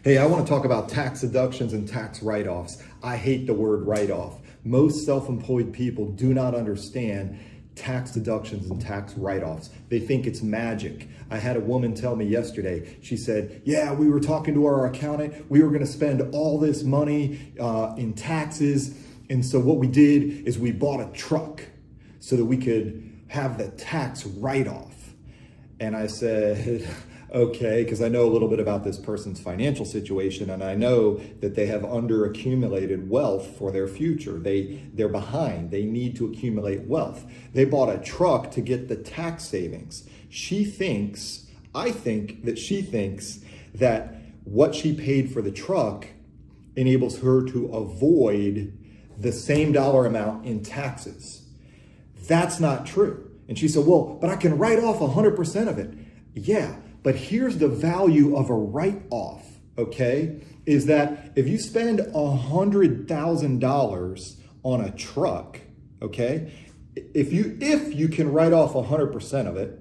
Hey, I want to talk about tax deductions and tax write-offs. I hate the word write-off. Most self-employed people do not understand tax deductions and tax write-offs. They think it's magic. I had a woman tell me yesterday, she said, yeah, we were talking to our accountant. We were going to spend all this money in taxes. And so what we did is we bought a truck so that we could have the tax write-off. And I said, okay, because I know a little bit about this person's financial situation, and I know that they have underaccumulated wealth for their future. They're behind. They need to accumulate wealth. They bought a truck to get the tax savings. I think that what she paid for the truck enables her to avoid the same dollar amount in taxes. That's not true. And she said, well, but I can write off 100% of it. Yeah. But here's the value of a write-off, okay? Is that if you spend $100,000 on a truck, okay? If you can write off 100% of it,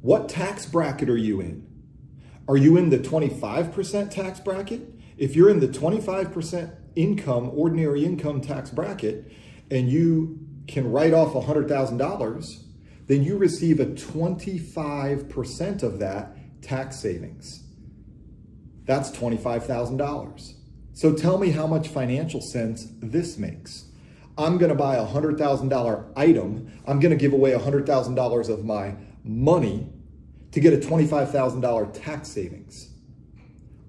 what tax bracket are you in? Are you in the 25% tax bracket? If you're in the 25% income, ordinary income tax bracket, and you can write off $100,000, then you receive a 25% of that tax savings. That's $25,000. So tell me how much financial sense this makes. I'm gonna buy a $100,000 item. I'm gonna give away $100,000 of my money to get a $25,000 tax savings.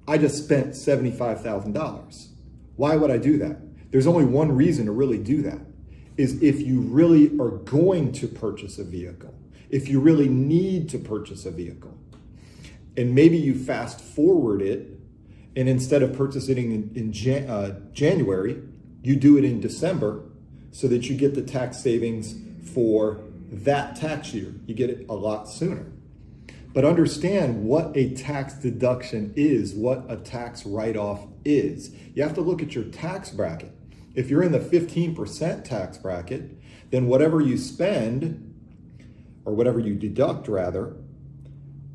I just spent $75,000. Why would I do that? There's only one reason to really do that. Is if you really are going to purchase a vehicle, if you really need to purchase a vehicle, and maybe you fast forward it, and instead of purchasing in January, you do it in December so that you get the tax savings for that tax year. You get it a lot sooner. But understand what a tax deduction is, what a tax write-off is. You have to look at your tax bracket. If you're in the 15% tax bracket, then whatever you spend, or whatever you deduct rather,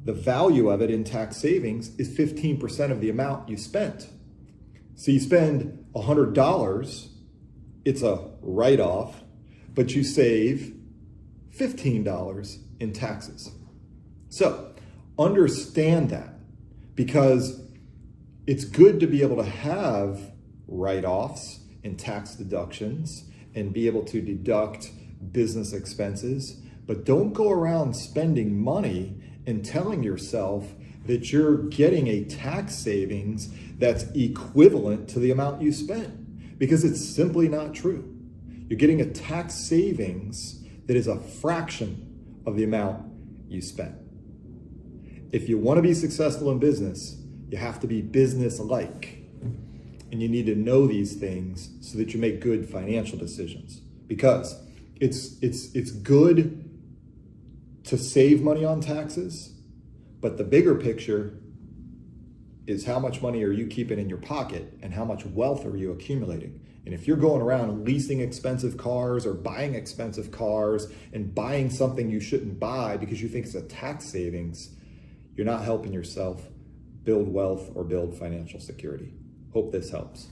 the value of it in tax savings is 15% of the amount you spent. So you spend $100, it's a write-off, but you save $15 in taxes. So understand that, because it's good to be able to have write-offs and tax deductions and be able to deduct business expenses, but don't go around spending money and telling yourself that you're getting a tax savings that's equivalent to the amount you spent, because it's simply not true. You're getting a tax savings that is a fraction of the amount you spent. If you want to be successful in business, you have to be business-like. And you need to know these things so that you make good financial decisions, because it's good to save money on taxes, but the bigger picture is how much money are you keeping in your pocket and how much wealth are you accumulating. And if you're going around leasing expensive cars or buying expensive cars and buying something you shouldn't buy because you think it's a tax savings, you're not helping yourself build wealth or build financial security. Hope this helps.